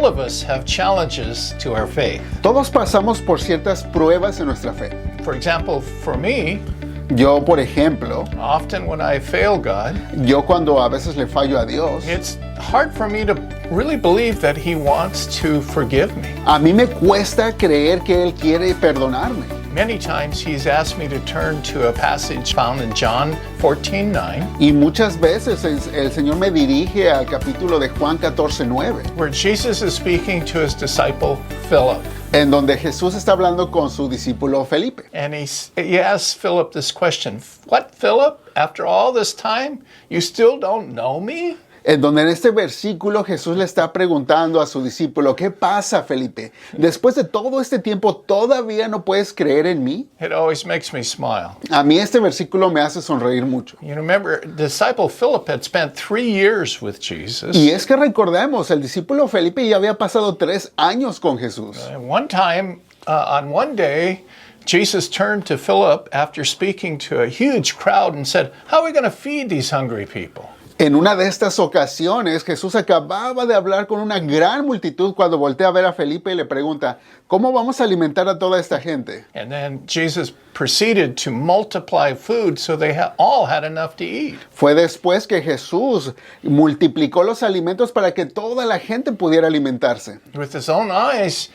All of us have challenges to our faith. Todos pasamos por ciertas pruebas en nuestra fe. For example, for me, Yo, por ejemplo, often when I fail God, yo cuando a veces le fallo a Dios, it's hard for me to really believe that He wants to forgive me. a mí me cuesta creer que Él quiere perdonarme. Many times He's asked me to turn to a passage found in John 14:9, Y muchas veces el Señor me dirige al capítulo de Juan 14:9, where Jesus is speaking to His disciple Philip. en donde Jesús está hablando con su discípulo Felipe. And he asks Philip this question, "What, Philip? After all this time, you still don't know me?" En donde en este versículo Jesús le está preguntando a su discípulo, ¿qué pasa, Felipe? Después de todo este tiempo, ¿todavía no puedes creer en mí? It always makes me smile. A mí este versículo me hace sonreír mucho. You remember, disciple Philip had spent 3 years with Jesus. Y es que recordemos, el discípulo Felipe ya había pasado 3 años con Jesús. And one time, on one day, Jesus turned to Philip after speaking to a huge crowd and said, "How are we going to feed these hungry people?" En una de estas ocasiones, Jesús acababa de hablar con una gran multitud cuando voltea a ver a Felipe y le pregunta, ¿cómo vamos a alimentar a toda esta gente? And then Jesus proceeded to multiply food so they all had enough to eat. Fue después que Jesús multiplicó los alimentos para que toda la gente pudiera alimentarse. With his own eyes,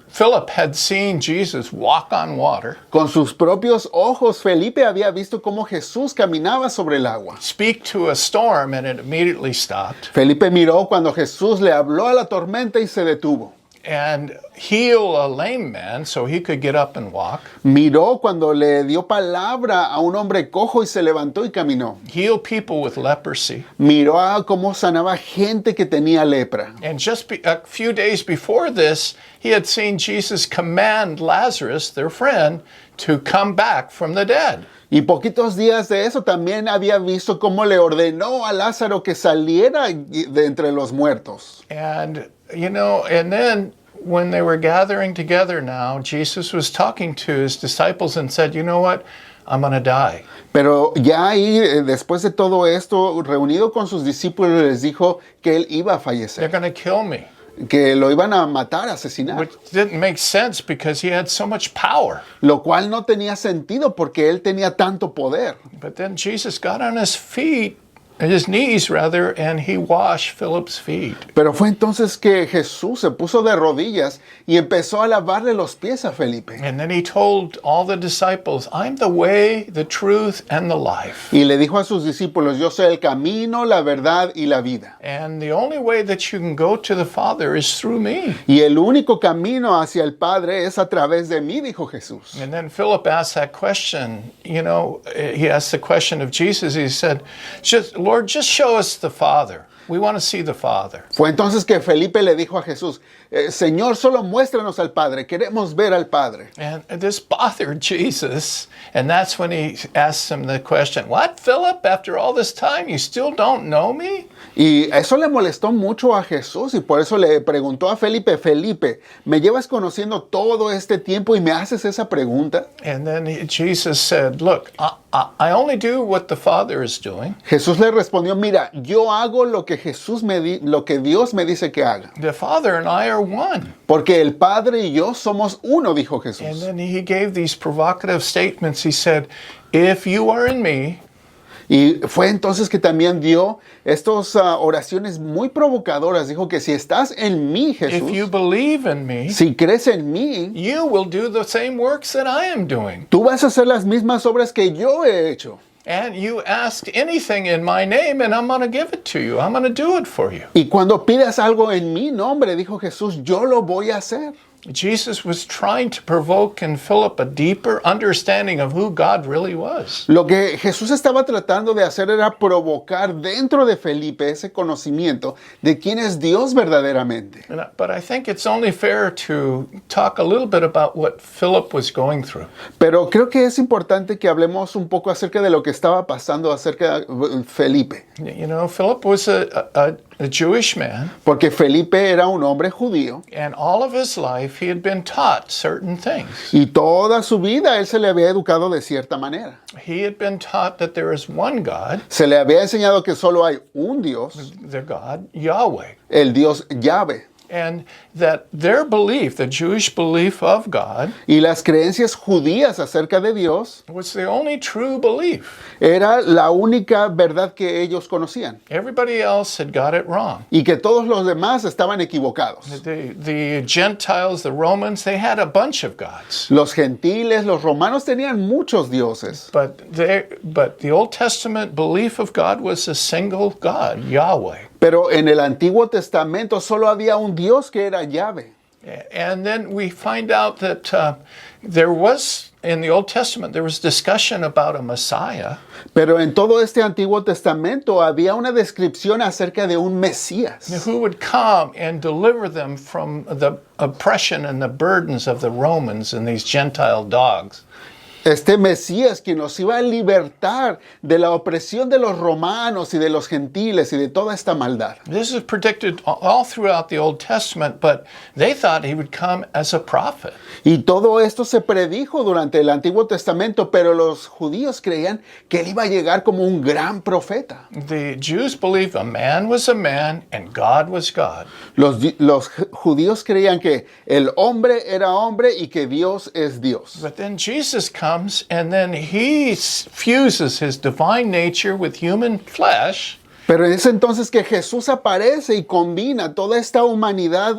Philip had seen Jesus walk on water, Con sus propios ojos, Felipe había visto cómo Jesús caminaba sobre el agua. speak to a storm, and it immediately stopped, Felipe miró cuando Jesús le habló a la tormenta y se detuvo. and heal a lame man so he could get up and walk, Miró cuando le dio palabra a un hombre cojo y se levantó y caminó. heal people with leprosy. Miró a cómo sanaba gente que tenía lepra. And just a few days before this, he had seen Jesus command Lazarus, their friend, to come back from the dead. Y poquitos días de eso también había visto cómo le ordenó a Lázaro que saliera de entre los muertos. And, and then when they were gathering together now, Jesus was talking to his disciples and said, "You know what? I'm going to die." Pero ya ahí, después de todo esto, reunido con sus discípulos, les dijo que él iba a They're fallecer, going to kill me. que lo iban a matar, asesinar. Which didn't make sense because he had so much power. Lo cual no tenía sentido porque él tenía tanto poder. But then Jesus got on his knees rather, and he washed Philip's feet. Pero fue entonces que Jesús se puso de rodillas y empezó a lavarle los pies a Felipe. And then he told all the disciples, "I'm the way, the truth, and the life. Y le dijo a sus discípulos, yo soy el camino, la verdad y la vida. And the only way that you can go to the Father is through me." Y el único camino hacia el Padre es a través de mí, dijo Jesús. And then Philip asked that question. He asked the question of Jesus. He said, "Lord, just show us the Father. We want to see the Father." Fue entonces que Felipe le dijo a Jesús, Señor, solo muéstranos al Padre, queremos ver al Padre. And this bothered Jesus. And that's when he asked him the question, "What, Philip, after all this time, you still don't know me?" Y eso le molestó mucho a Jesús y por eso le preguntó a Felipe, Felipe, ¿me llevas conociendo todo este tiempo y me haces esa pregunta? And then Jesus said, "Look, I only do what the Father is doing. Jesús le respondió, mira, yo hago lo que lo que Dios me dice que haga. The Father and I are one." Porque el Padre y yo somos uno, dijo And Jesús. then he gave these provocative statements. He said, "If you are in me, Y fue entonces que también dio estas oraciones muy provocadoras. Dijo que si estás en mí, if you Jesús, believe in me, si crees en mí, you will do the same works that I am doing. tú vas a hacer las mismas obras que yo he hecho. And you ask anything in my name, and I'm going to give it to you. I'm going to do it for you." Y cuando pidas algo en mi nombre, dijo Jesús, yo lo voy a hacer. Jesus was trying to provoke in Philip a deeper understanding of who God really was. Lo que Jesús estaba tratando de hacer era provocar dentro de Felipe ese conocimiento de quién es Dios verdaderamente. But I think it's only fair to talk a little bit about what Philip was going through. Pero creo que es importante que hablemos un poco acerca de lo que estaba pasando acerca de Felipe. Philip was a Jewish man, Porque Felipe era un hombre judío and all of his life he had been taught certain things. y toda su vida él se le había educado de cierta manera. He had been taught that there is one God, Se le había enseñado que solo hay un Dios, the God Yahweh. el Dios Yahvé. And that their belief, the Jewish belief of God, Y las creencias judías acerca de Dios was the only true belief. era la única verdad que ellos conocían. Everybody else had got it wrong. Y que todos los demás estaban equivocados. The Gentiles, the Romans, they had a bunch of gods. Los gentiles, los romanos tenían muchos dioses. But the Old Testament belief of God was a single God, Yahweh. Pero en el Antiguo Testamento solo había un Dios que era Yahvé. And then we find out that there was, in the Old Testament, there was discussion about a Messiah. Pero en todo este Antiguo Testamento había una descripción acerca de un Mesías Who would come and deliver them from the oppression and the burdens of the Romans and these Gentile dogs. Este Mesías que nos iba a libertar de la opresión de los romanos y de los gentiles y de toda esta maldad. This is predicted all throughout the Old Testament, but they thought he would come as a prophet. Y todo esto se predijo durante el Antiguo Testamento, pero los judíos creían que él iba a llegar como un gran profeta. The Jews believed a man was a man and God was God. Los judíos creían que el hombre era hombre y que Dios es Dios. But then Jesus comes and then he fuses his divine nature with human flesh. Pero es entonces que Jesús aparece y combina toda esta humanidad,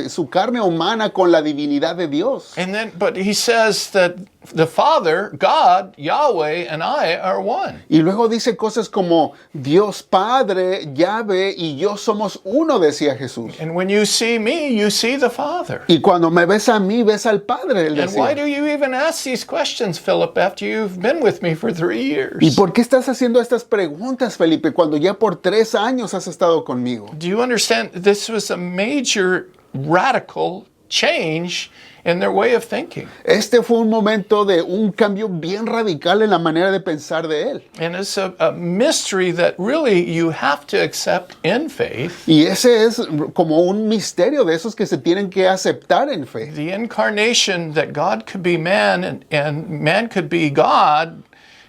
su carne humana con la divinidad de Dios. But he says that the Father, God, Yahweh, and I are one. Y luego dice cosas como Dios Padre, Yahvé y yo somos uno, decía Jesús. And when you see me, you see the Father. Y cuando me ves a mí, ves al Padre, él And why decía. do you even ask these questions, Philip, after you've been with me for 3 years? ¿Y por qué estás haciendo estas preguntas, Felipe, cuando ya por 3 años has estado conmigo? Do you understand? This was a major radical change in their way of thinking. Este fue un momento de un cambio bien radical en la manera de pensar de él. And it's a mystery that really you have to accept in faith. Y ese es como un misterio de esos que se tienen que aceptar en fe. The incarnation, that God could be man and man could be God,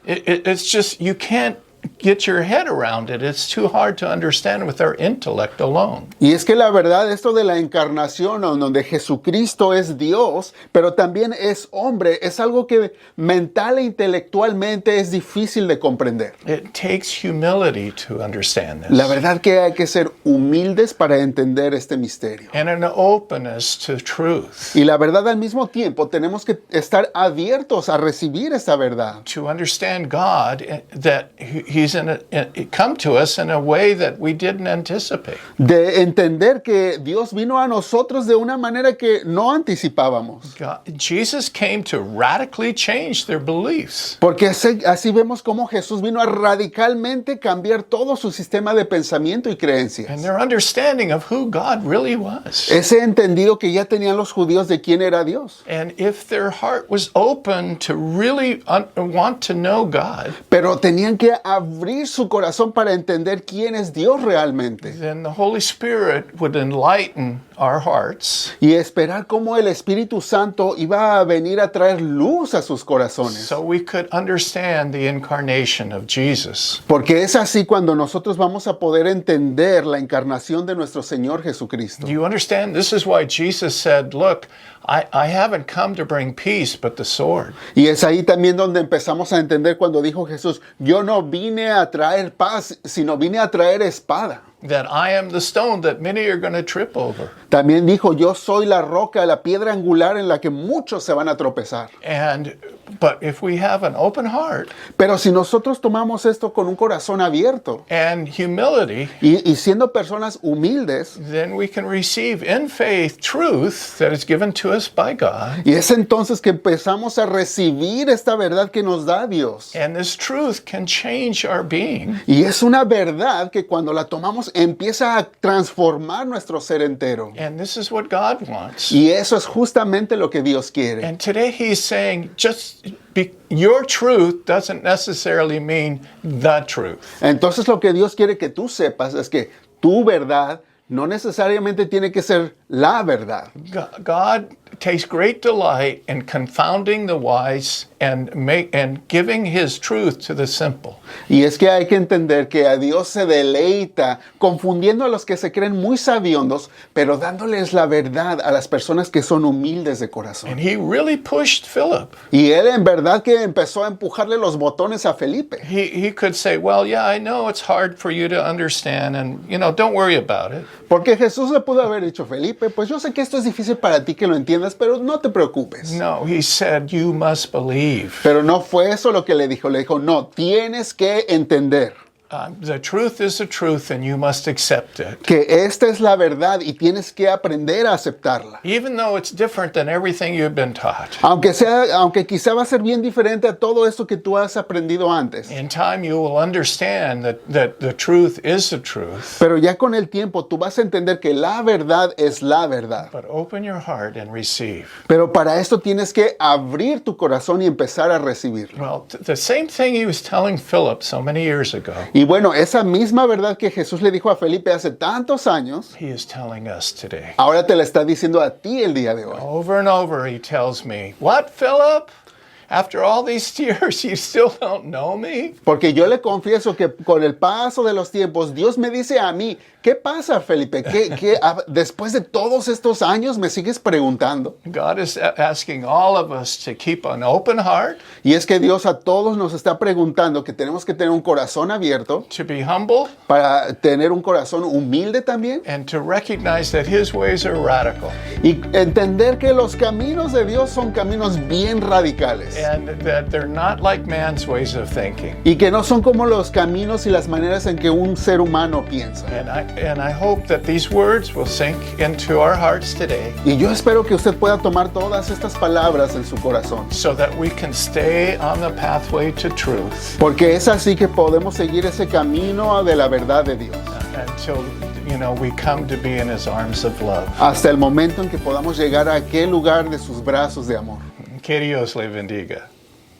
it's just, you can't get your head around it. It's too hard to understand with our intellect alone. Y es que la verdad, esto de la encarnación, donde Jesucristo es Dios, pero también es hombre, es algo que mental e intelectualmente es difícil de comprender. It takes humility to understand this. La verdad que hay que ser humildes para entender este misterio. And an openness to truth. Y la verdad, al mismo tiempo, tenemos que estar abiertos a recibir esta verdad. To understand God, that He's come to us in a way that we didn't anticipate. De entender que Dios vino a nosotros de una manera que no anticipábamos. Jesus came to radically change their beliefs. Porque así vemos cómo Jesús vino a radicalmente cambiar todo su sistema de pensamiento y creencias. And their understanding of who God really was. Ese entendido que ya tenían los judíos de quién era Dios. And if their heart was open to really want to know God, Pero tenían que abrir su corazón para entender quién es Dios realmente. then the Holy Spirit would enlighten our hearts. Y esperar cómo el Espíritu Santo iba a venir a traer luz a sus corazones. So we could understand the incarnation of Jesus. Porque es así cuando nosotros vamos a poder entender la encarnación de nuestro Señor Jesucristo. Do you understand? This is why Jesus said, look, I haven't come to bring peace, but the sword. Y es ahí también donde empezamos a entender cuando dijo Jesús, yo no vine a traer paz, sino vine a traer espada. That I am the stone that many are going to trip over. También dijo, yo soy la roca, la piedra angular en la que muchos se van a tropezar. But if we have an open heart Pero si nosotros tomamos esto con un corazón abierto and humility, y siendo personas humildes, then we can receive in faith truth that is given to us by God. y es entonces que empezamos a recibir esta verdad que nos da Dios. And this truth can change our being. Y es una verdad que cuando la tomamos empieza a transformar nuestro ser entero. And this is what God wants. Y eso es justamente lo que Dios quiere. And today He's saying, your truth doesn't necessarily mean the truth. Entonces lo que Dios quiere que tú sepas es que tu verdad no necesariamente tiene que ser la verdad. God takes great delight in confounding the wise and giving his truth to the simple. Y es que hay que entender que a Dios se deleita confundiendo a los que se creen muy sabiondos, pero dándoles la verdad a las personas que son humildes de corazón. And he really pushed Philip. Y él en verdad que empezó a empujarle los botones a Felipe. He could say, well, yeah, I know it's hard for you to understand, and, don't worry about it. Porque Jesús le pudo haber dicho, Felipe, pues yo sé que esto es difícil para ti que lo entiendas, pero no te preocupes. No, he said, you must believe. Pero no fue eso lo que le dijo, no, tienes que entender. The truth is the truth, and you must accept it. Que esta es la verdad y tienes que aprender a aceptarla. Even though it's different than everything you've been taught. Aunque quizá va a ser bien diferente a todo esto que tú has aprendido antes. In time you will understand that the truth is the truth. Pero ya con el tiempo tú vas a entender que la verdad es la verdad. But open your heart and receive. Pero para esto tienes que abrir tu corazón y empezar a recibirlo. Well, the same thing he was telling Philip so many years ago. Y bueno, esa misma verdad que Jesús le dijo a Felipe hace tantos años, He is telling us today. ahora te la está diciendo a ti el día de hoy. Over and over he tells me, "What, Philip? After all these years, you still don't know me?" Porque yo le confieso que con el paso de los tiempos, Dios me dice a mí, ¿qué pasa, Felipe? Después de todos estos años me sigues preguntando? God is asking all of us to keep an open heart, Y es que Dios a todos nos está preguntando que tenemos que tener un corazón abierto, to be humble, para tener un corazón humilde también, and to recognize that his ways are radical, y entender que los caminos de Dios son caminos bien radicales. and that they're not like man's ways of thinking. Y que no son como los caminos y las maneras en que un ser humano piensa. And I hope that these words will sink into our hearts today, Y yo espero que usted pueda tomar todas estas palabras en su corazón. so that we can stay on the pathway to truth Porque es así que podemos seguir ese camino de la verdad de Dios. until we come to be in his arms of love. Hasta el momento en que podamos llegar a aquel lugar de sus brazos de amor. Que Dios le bendiga.